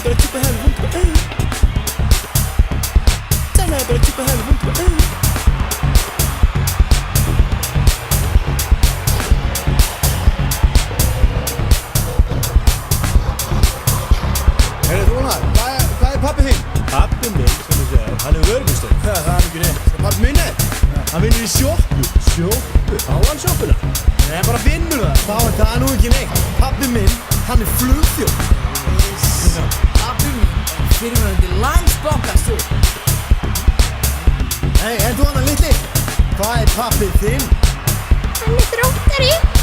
bara kippa hægri hundur og Sælaði bara kippa hægri hundur og Heyrðu Rúnar, hvað er pabbi þinn? Pabbi minn, sem ég segir, hann er vörubílstjóri. Það er ekki neitt. Pabbi minn er? Hann vinnur í sjoppu. Sjoppu? Á hann sjoppuna? Nei, hann bara vinnur það. Það er nú ekki neitt. Pabbi minn, hann er flugþjónn. Pabbi minn er fyrirverandi Landsbankastjóri. Hey, þú hann litli? Hvað er pabbi þinn? Hann er þróttari.